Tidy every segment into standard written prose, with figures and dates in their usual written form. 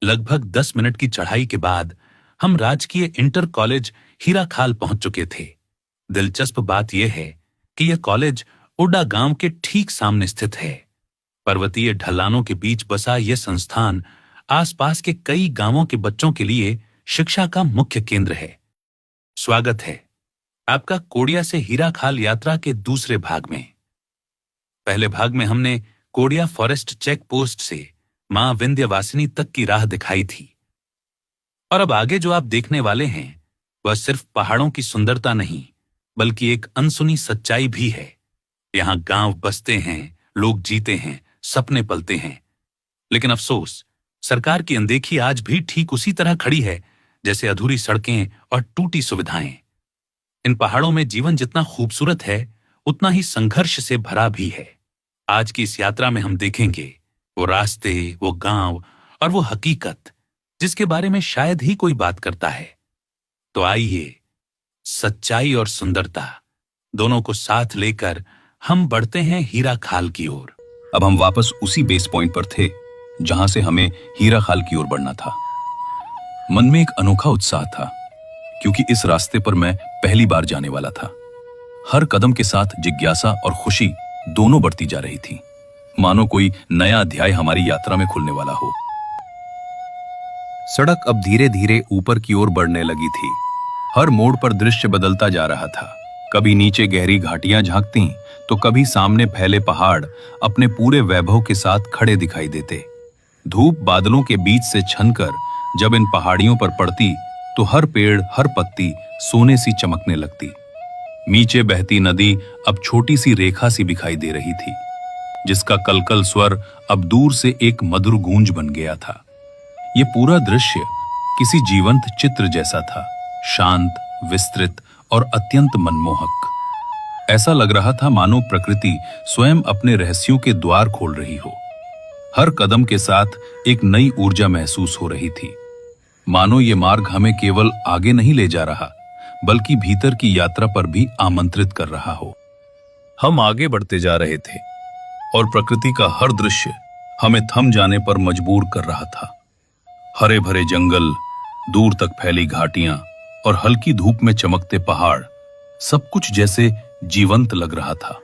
लगभग 10 मिनट की चढ़ाई के बाद हम राजकीय इंटर कॉलेज हीराखाल पहुंच चुके थे। दिलचस्प बात यह है कि यह कॉलेज उड्डा गांव के ठीक सामने स्थित है। पर्वतीय ढलानों के बीच बसा यह संस्थान आसपास के कई गांवों के बच्चों के लिए शिक्षा का मुख्य केंद्र है। स्वागत है आपका कोडिया से हीराखाल यात्रा के दूसरे भाग में। पहले भाग में हमने कोडिया फॉरेस्ट चेक पोस्ट से मां विंध्यवासिनी तक की राह दिखाई थी, और अब आगे जो आप देखने वाले हैं वह सिर्फ पहाड़ों की सुंदरता नहीं बल्कि एक अनसुनी सच्चाई भी है। यहां गांव बसते हैं, लोग जीते हैं, सपने पलते हैं, लेकिन अफसोस सरकार की अनदेखी आज भी ठीक उसी तरह खड़ी है जैसे अधूरी सड़कें और टूटी सुविधाएं। इन पहाड़ों में जीवन जितना खूबसूरत है उतना ही संघर्ष से भरा भी है। आज की इस यात्रा में हम देखेंगे वो रास्ते, वो गांव और वो हकीकत जिसके बारे में शायद ही कोई बात करता है। तो आइए सच्चाई और सुंदरता दोनों को साथ लेकर हम बढ़ते हैं हीराखाल की ओर। अब हम वापस उसी बेस पॉइंट पर थे जहां से हमें हीराखाल की ओर बढ़ना था। मन में एक अनोखा उत्साह था क्योंकि इस रास्ते पर मैं पहली बार जाने वाला था। हर कदम के साथ जिज्ञासा और खुशी दोनों बढ़ती जा रही थी, मानो कोई नया अध्याय हमारी यात्रा में खुलने वाला हो। सड़क अब धीरे धीरे ऊपर की ओर बढ़ने लगी थी। हर मोड़ पर दृश्य बदलता जा रहा था। कभी नीचे गहरी घाटियां झांकती तो कभी सामने फैले पहाड़ अपने पूरे वैभव के साथ खड़े दिखाई देते। धूप बादलों के बीच से छनकर जब इन पहाड़ियों पर पड़ती तो हर पेड़, हर पत्ती सोने सी चमकने लगती। नीचे बहती नदी अब छोटी सी रेखा सी दिखाई दे रही थी, जिसका कलकल स्वर अब दूर से एक मधुर गूंज बन गया था। ये पूरा दृश्य किसी जीवंत चित्र जैसा था, शांत, विस्तृत और अत्यंत मनमोहक। ऐसा लग रहा था मानो प्रकृति स्वयं अपने रहस्यों के द्वार खोल रही हो। हर कदम के साथ एक नई ऊर्जा महसूस हो रही थी, मानो ये मार्ग हमें केवल आगे नहीं ले जा रहा बल्कि भीतर की यात्रा पर भी आमंत्रित कर रहा हो। हम आगे बढ़ते जा रहे थे और प्रकृति का हर दृश्य हमें थम जाने पर मजबूर कर रहा था। हरे भरे जंगल, दूर तक फैली घाटियां और हल्की धूप में चमकते पहाड़, सब कुछ जैसे जीवंत लग रहा था।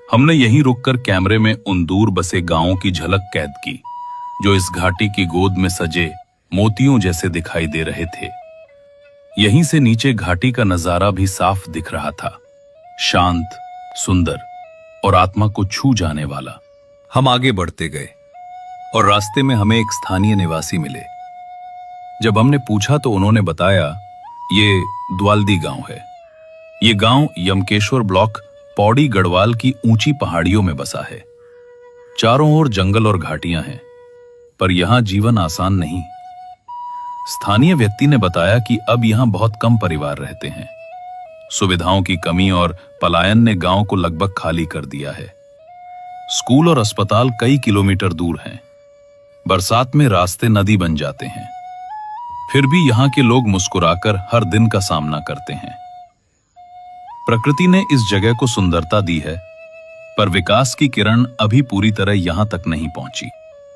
हमने यहीं रुककर कैमरे में उन दूर बसे गांवों की झलक कैद की जो इस घाटी की गोद में सजे मोतियों जैसे दिखाई दे रहे थे। यहीं से नीचे घाटी का नजारा भी साफ दिख रहा था, शांत, सुंदर और आत्मा को छू जाने वाला। हम आगे बढ़ते गए और रास्ते में हमें एक स्थानीय निवासी मिले। जब हमने पूछा तो उन्होंने बताया ये द्वालदी गांव है। ये गांव यमकेश्वर ब्लॉक पौड़ी गढ़वाल की ऊंची पहाड़ियों में बसा है। चारों ओर जंगल और घाटियां हैं, पर यहां जीवन आसान नहीं। स्थानीय व्यक्ति ने बताया कि अब यहां बहुत कम परिवार रहते हैं। सुविधाओं की कमी और पलायन ने गांव को लगभग खाली कर दिया है। स्कूल और अस्पताल कई किलोमीटर दूर हैं। बरसात में रास्ते नदी बन जाते हैं। फिर भी यहां के लोग मुस्कुराकर हर दिन का सामना करते हैं। प्रकृति ने इस जगह को सुंदरता दी है, पर विकास की किरण अभी पूरी तरह यहां तक नहीं पहुंची।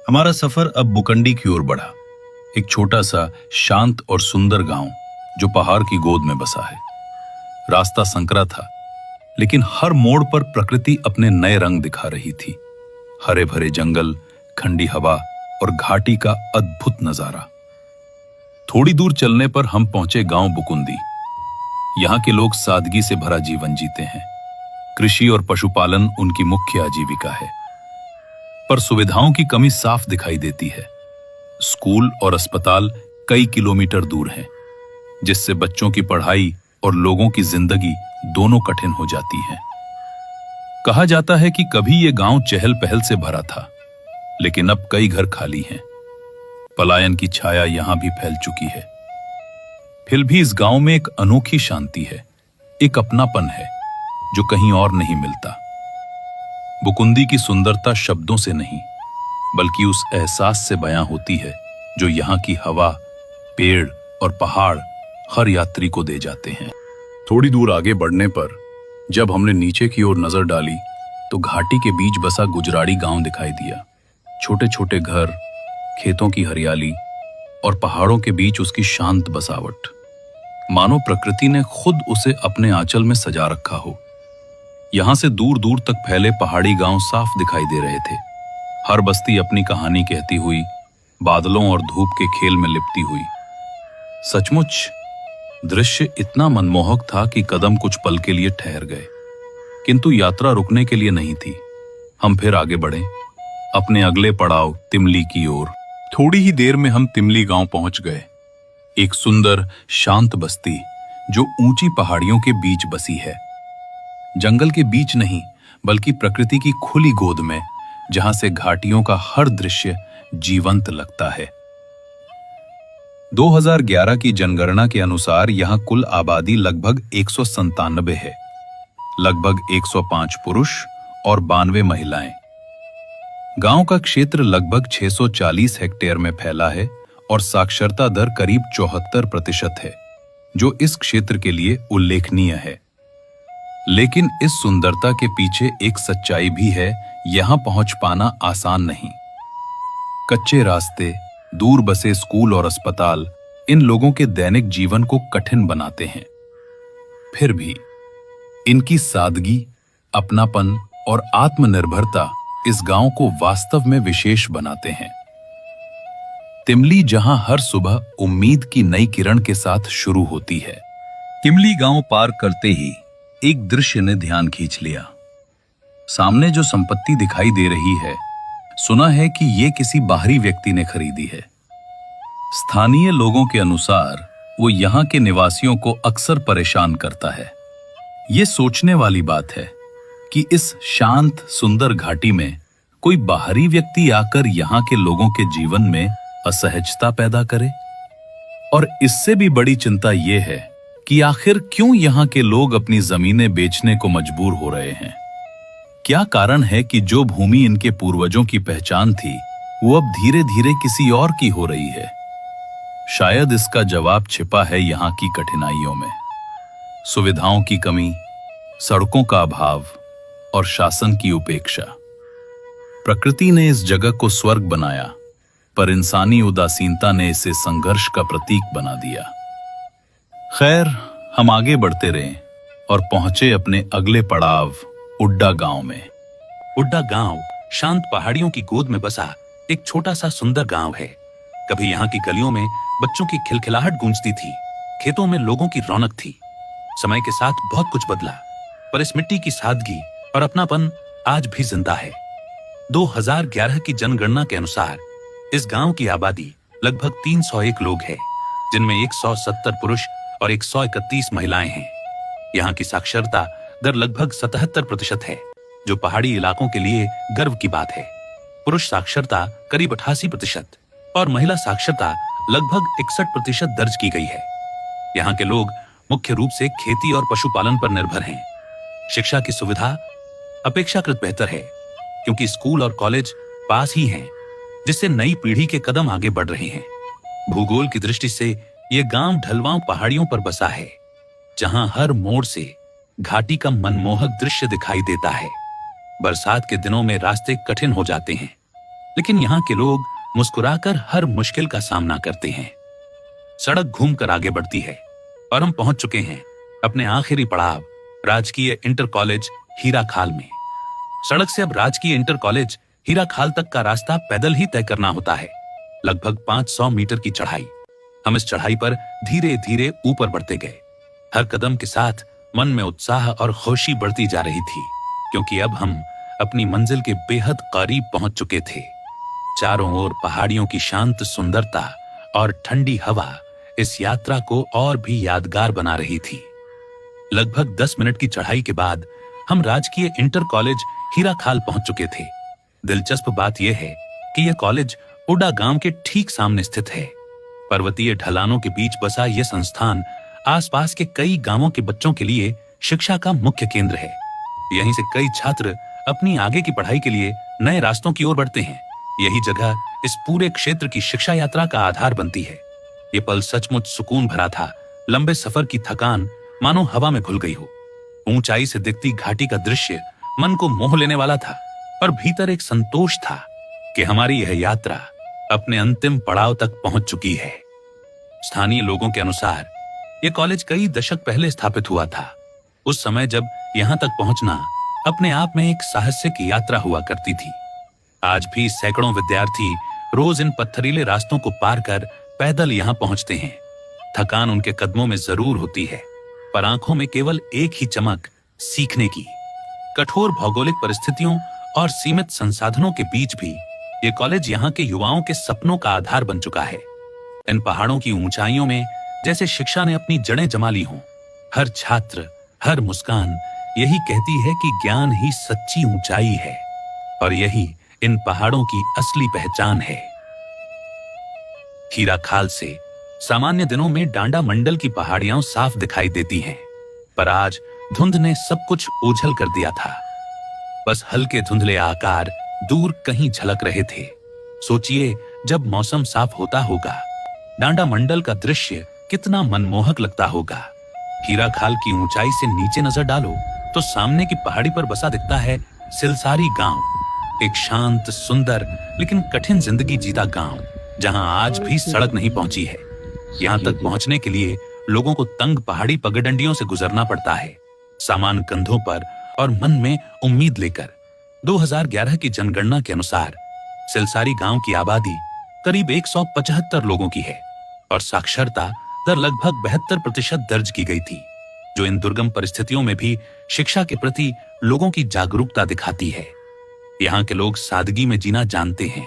हमारा सफर अब बुकंडी की ओर बढ़ा, एक छोटा सा शांत और सुंदर गांव जो पहाड़ की गोद में बसा है। रास्ता संकरा था, लेकिन हर मोड़ पर प्रकृति अपने नए रंग दिखा रही थी। हरे भरे जंगल, ठंडी हवा और घाटी का अद्भुत नजारा। थोड़ी दूर चलने पर हम पहुंचे गांव बुकुंदी। यहाँ के लोग सादगी से भरा जीवन जीते हैं। कृषि और पशुपालन उनकी मुख्य आजीविका है, पर सुविधाओं की कमी साफ दिखाई देती है। स्कूल और अस्पताल कई किलोमीटर दूर हैं, जिससे बच्चों की पढ़ाई और लोगों की जिंदगी दोनों कठिन हो जाती हैं। कहा जाता है कि कभी यह गांव चहल पहल से भरा था, लेकिन अब कई घर खाली हैं। पलायन की छाया यहां भी फैल चुकी है। फिर भी इस गांव में एक अनोखी शांति है, एक अपनापन है जो कहीं और नहीं मिलता। बुकुंदी की सुंदरता शब्दों से नहीं बल्कि उस एहसास से बयां होती है जो यहाँ की हवा, पेड़ और पहाड़ हर यात्री को दे जाते हैं। थोड़ी दूर आगे बढ़ने पर जब हमने नीचे की ओर नजर डाली तो घाटी के बीच बसा गुजराड़ी गांव दिखाई दिया। छोटे छोटे घर, खेतों की हरियाली और पहाड़ों के बीच उसकी शांत बसावट, मानो प्रकृति ने खुद उसे अपने आंचल में सजा रखा हो। यहां से दूर दूर तक फैले पहाड़ी गांव साफ दिखाई दे रहे थे, हर बस्ती अपनी कहानी कहती हुई, बादलों और धूप के खेल में लिपटी हुई। सचमुच दृश्य इतना मनमोहक था कि कदम कुछ पल के लिए ठहर गए, किंतु यात्रा रुकने के लिए नहीं थी। हम फिर आगे बढ़े, अपने अगले पड़ाव तिमली की ओर। थोड़ी ही देर में हम तिमली गांव पहुंच गए, एक सुंदर शांत बस्ती जो ऊंची पहाड़ियों के बीच बसी है। जंगल के बीच नहीं, बल्कि प्रकृति की खुली गोद में, जहां से घाटियों का हर दृश्य जीवंत लगता है। 2011 की जनगणना के अनुसार यहां कुल आबादी लगभग 197 है, लगभग 105 पुरुष और 92 महिलाएं। गांव का क्षेत्र लगभग 640 हेक्टेयर में फैला है और साक्षरता दर करीब 74% है, जो इस क्षेत्र के लिए उल्लेखनीय है। लेकिन इस सुंदरता के पीछे एक सच्चाई भी है, यहां पहुंच पाना आसान नहीं। कच्चे रास्ते, दूर बसे स्कूल और अस्पताल इन लोगों के दैनिक जीवन को कठिन बनाते हैं। फिर भी इनकी सादगी, अपनापन और आत्मनिर्भरता इस गांव को वास्तव में विशेष बनाते हैं। तिमली जहां हर सुबह उम्मीद की नई किरण के साथ शुरू होती है। तिमली गांव पार करते ही एक दृश्य ने ध्यान खींच लिया। सामने जो संपत्ति दिखाई दे रही है, सुना है कि ये किसी बाहरी व्यक्ति ने खरीदी है। स्थानीय लोगों के अनुसार वो यहाँ के निवासियों को अक्सर परेशान करता है। ये सोचने वाली बात है कि इस शांत सुंदर घाटी में कोई बाहरी व्यक्ति आकर यहाँ के लोगों के जीवन में असहजता पैदा करे। और इससे भी बड़ी चिंता ये है कि आखिर क्यों यहाँ के लोग अपनी जमीनें बेचने को मजबूर हो रहे हैं। क्या कारण है कि जो भूमि इनके पूर्वजों की पहचान थी, वो अब धीरे धीरे किसी और की हो रही है। शायद इसका जवाब छिपा है यहाँ की कठिनाइयों में, सुविधाओं की कमी, सड़कों का अभाव और शासन की उपेक्षा। प्रकृति ने इस जगह को स्वर्ग बनाया, पर इंसानी उदासीनता ने इसे संघर्ष का प्रतीक बना दिया। खैर, हम आगे बढ़ते रहे और पहुंचे अपने अगले पड़ाव उड्डा गांव में। उड्डा गांव शांत पहाड़ियों की गोद में बसा एक छोटा सा सुंदर गांव है। कभी यहाँ की गलियों में बच्चों की खिलखिलाहट गूंजती थी, खेतों में लोगों की रौनक थी। समय के साथ बहुत कुछ बदला, पर इस मिट्टी की सादगी और अपनापन आज भी जिंदा है। 2011 की जनगणना के अनुसार इस गांव की आबादी लगभग 301 लोग है, जिनमें 170 पुरुष और 131 महिलाएं हैं। यहाँ की साक्षरता दर लगभग 77% है, जो पहाड़ी इलाकों के लिए गर्व की बात है। पुरुष साक्षरता करीब 88% और महिला साक्षरता लगभग 61% दर्ज की गई है। यहाँ के लोग मुख्य रूप से खेती और पशुपालन पर निर्भर हैं। शिक्षा की सुविधा अपेक्षाकृत बेहतर है, क्योंकि स्कूल और कॉलेज पास ही हैं, जिससे नई पीढ़ी के कदम आगे बढ़ रहे हैं। भूगोल की दृष्टि से यह गांव ढलवां पहाड़ियों पर बसा है, जहां हर मोड़ से घाटी का मनमोहक दृश्य दिखाई देता है। बरसात के दिनों में रास्ते कठिन हो जाते हैं, लेकिन यहाँ के लोग मुस्कुराकर हर मुश्किल का सामना करते हैं। सड़क घूमकर आगे बढ़ती है और हम पहुंच चुके हैं अपने आखिरी पड़ाव राजकीय इंटर कॉलेज हीरा खाल में। सड़क से अब राजकीय इंटर कॉलेज हीरा खाल तक का रास्ता पैदल ही तय करना होता है, लगभग 500 मीटर की चढ़ाई। हम इस चढ़ाई पर धीरे धीरे ऊपर बढ़ते गए। हर कदम के साथ मन में उत्साह और खुशी बढ़ती जा रही थी, क्योंकि अब हम अपनी मंजिल के बेहद करीब पहुंच चुके थे। चारों ओर पहाड़ियों की शांत सुंदरता और ठंडी हवा इस यात्रा को और भी यादगार बना रही थी। लगभग 10 मिनट की चढ़ाई के बाद हम राजकीय इंटर कॉलेज हीरा खाल पहुंच चुके थे। दिलचस्प बात यह है कि यह कॉलेज उड्डा गांव के ठीक सामने स्थित है। पर्वतीय ढलानों के बीच बसा यह संस्थान आसपास के कई गांवों के बच्चों के लिए शिक्षा का मुख्य केंद्र है। यहीं से कई छात्र अपनी आगे की पढ़ाई के लिए नए रास्तों की ओर बढ़ते हैं। यही जगह इस पूरे क्षेत्र की शिक्षा यात्रा का आधार बनती है। ये पल सचमुच सुकून भरा था। लंबे सफर की थकान मानो हवा में घुल गई हो। ऊंचाई से दिखती घाटी का दृश्य मन को मोह लेने वाला था, पर भीतर एक संतोष था कि हमारी यह यात्रा अपने अंतिम पड़ाव तक पहुंच चुकी है। स्थानीय लोगों के अनुसार यह कॉलेज कई दशक पहले स्थापित हुआ था। उस समय जब यहां तक पहुंचना अपने आप में एक साहसिक यात्रा हुआ करती थी। आज भी सैकड़ों विद्यार्थी रोज इन पत्थरीले रास्तों को पार कर पैदल यहां पहुंचते हैं। थकान उनके कदमों में जरूर होती है, पर आंखों में केवल एक ही चमक, सीखने की। कठोर भौगोलिक परिस्थितियों और सीमित संसाधनों के बीच भी ये कॉलेज यहाँ के युवाओं के सपनों का आधार बन चुका है। इन पहाड़ों की ऊंचाइयों में जैसे शिक्षा ने अपनी जड़ें जमा ली हों। हर छात्र, हर मुस्कान यही कहती है कि ज्ञान ही सच्ची ऊंचाई है, और यही इन पहाड़ों की असली पहचान है। हीरा खाल से सामान्य दिनों में डांडा मंडल की पहाड़ियां साफ दिखाई देती हैं, पर आज धुंध ने सब कुछ ओझल कर दिया था। बस हल्के धुंधले आकार दूर कहीं झलक रहे थे। सोचिए, जब मौसम साफ होता होगा, डांडा मंडल का दृश्य कितना मनमोहक लगता होगा। हीरा खाल की ऊंचाई से नीचे नजर डालो तो सामने की पहाड़ी पर बसा दिखता है सिलसारी गांव। एक शांत, सुंदर लेकिन कठिन जिंदगी जीता गांव, जहां आज भी सड़क नहीं पहुंची है। यहां तक पहुंचने के लिए लोगों को तंग पहाड़ी पगडंडियों से गुजरना पड़ता है, सामान कंधों पर और मन में उम्मीद लेकर। 2011 की जनगणना के अनुसार सिलसारी गांव की आबादी करीब 175 लोगों की है और साक्षरता दर लगभग 72% दर्ज की गई थी, जो इन दुर्गम परिस्थितियों में भी शिक्षा के प्रति लोगों की जागरूकता दिखाती है। यहाँ के लोग सादगी में जीना जानते हैं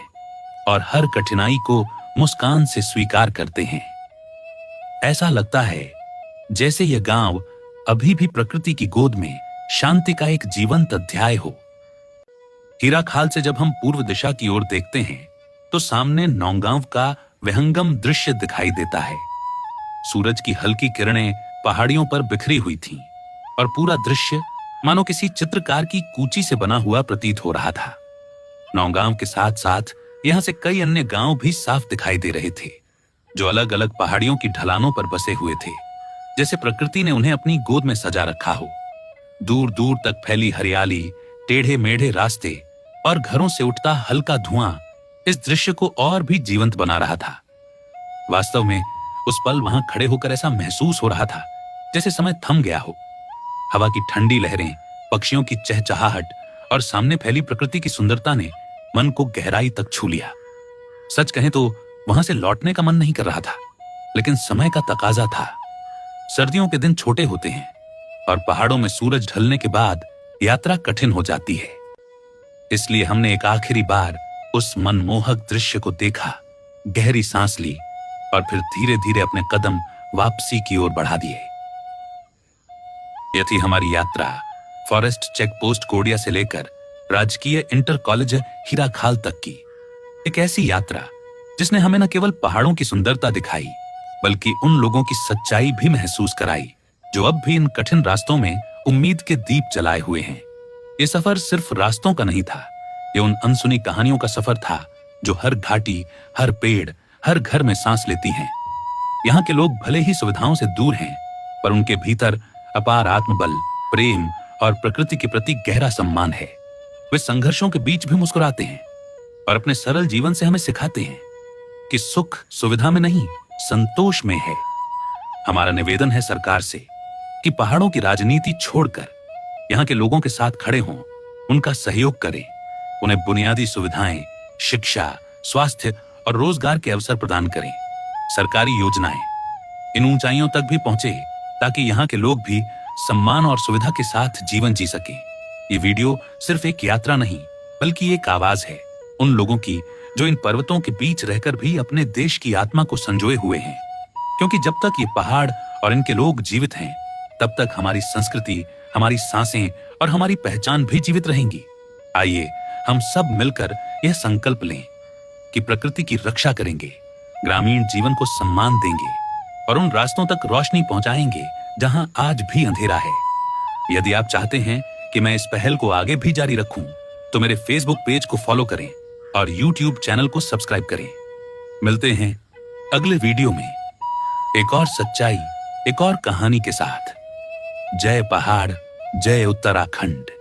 और हर कठिनाई को मुस्कान से स्वीकार करते हैं। ऐसा लगता है जैसे यह गांव अभी भी प्रकृति की गोद में शांति का एक जीवंत अध्याय हो। हीरा खाल से जब हम पूर्व दिशा की ओर देखते हैं तो सामने नौगांव का विहंगम दृश्य दिखाई देता है। सूरज की हल्की किरणें पहाड़ियों पर बिखरी हुई थीं और पूरा दृश्य मानो किसी चित्रकार की कूची से बना हुआ प्रतीत हो रहा था। नौगांव के साथ साथ यहां से कई अन्य गांव भी साफ दिखाई दे रहे थे, जो अलग अलग पहाड़ियों की ढलानों पर बसे हुए थे, जैसे प्रकृति ने उन्हें अपनी गोद में सजा रखा हो। दूर दूर तक फैली हरियाली, टेढ़े मेढ़े रास्ते और घरों से उठता हल्का धुआं इस दृश्य को और भी जीवंत बना रहा था। वास्तव में उस पल वहां खड़े होकर ऐसा महसूस हो रहा था जैसे समय थम गया हो। हवा की ठंडी लहरें, पक्षियों की चहचहाहट और सामने फैली प्रकृति की सुंदरता ने मन को गहराई तक छू लिया। सच कहें तो वहां से लौटने का मन नहीं कर रहा था, लेकिन समय का तकाजा था। सर्दियों के दिन छोटे होते हैं और पहाड़ों में सूरज ढलने के बाद यात्रा कठिन हो जाती है। इसलिए हमने एक आखिरी बार उस मनमोहक दृश्य को देखा, गहरी सांस ली और फिर धीरे धीरे अपने कदम वापसी की ओर बढ़ा दिए। यह थी हमारी यात्रा फॉरेस्ट चेक पोस्ट कोडिया से लेकर राजकीय इंटर कॉलेज हीरा खाल तक की। एक ऐसी यात्रा जिसने हमें न केवल पहाड़ों की सुंदरता दिखाई, बल्कि उन लोगों की सच्चाई भी महसूस कराई, जो अब भी इन कठिन रास्तों में उम्मीद के दीप जलाए हुए हैं। ये सफर सिर्फ रास्तों का नहीं था, ये उन अनसुनी कहानियों का सफर था जो हर घाटी, हर पेड़, हर घर में सांस लेती हैं। यहाँ के लोग भले ही सुविधाओं से दूर हैं, पर उनके भीतर अपार आत्मबल, प्रेम और प्रकृति के प्रति गहरा सम्मान है। वे संघर्षों के बीच भी मुस्कुराते हैं और अपने सरल जीवन से हमें सिखाते हैं कि सुख सुविधा में नहीं, संतोष में है। हमारा निवेदन है सरकार से कि पहाड़ों की राजनीति छोड़कर यहाँ के लोगों के साथ खड़े हों, उनका सहयोग करें, उन्हें बुनियादी सुविधाएं, शिक्षा, स्वास्थ्य और रोजगार के अवसर प्रदान करें। सरकारी योजनाएं इन ऊंचाइयों तक भी पहुंचे ताकि यहाँ के लोग भी सम्मान और सुविधा के साथ जीवन जी सकें। ये वीडियो सिर्फ एक यात्रा नहीं, बल्कि एक आवाज है उन लोगों की जो इन पर्वतों के बीच रहकर भी अपने देश की आत्मा को संजोए हुए हैं। क्योंकि जब तक ये पहाड़ और इनके लोग जीवित हैं, तब तक हमारी संस्कृति, हमारी सांसें और हमारी पहचान भी जीवित रहेंगी। आइए हम सब मिलकर यह संकल्प लें कि प्रकृति की रक्षा करेंगे, ग्रामीण जीवन को सम्मान देंगे और उन रास्तों तक रोशनी पहुंचाएंगे जहां आज भी अंधेरा है। यदि आप चाहते हैं कि मैं इस पहल को आगे भी जारी रखूं, तो मेरे फेसबुक पेज को फॉलो करें और यूट्यूब चैनल को सब्सक्राइब करें। मिलते हैं अगले वीडियो में एक और सच्चाई, एक और कहानी के साथ। जय पहाड़, जय उत्तराखंड।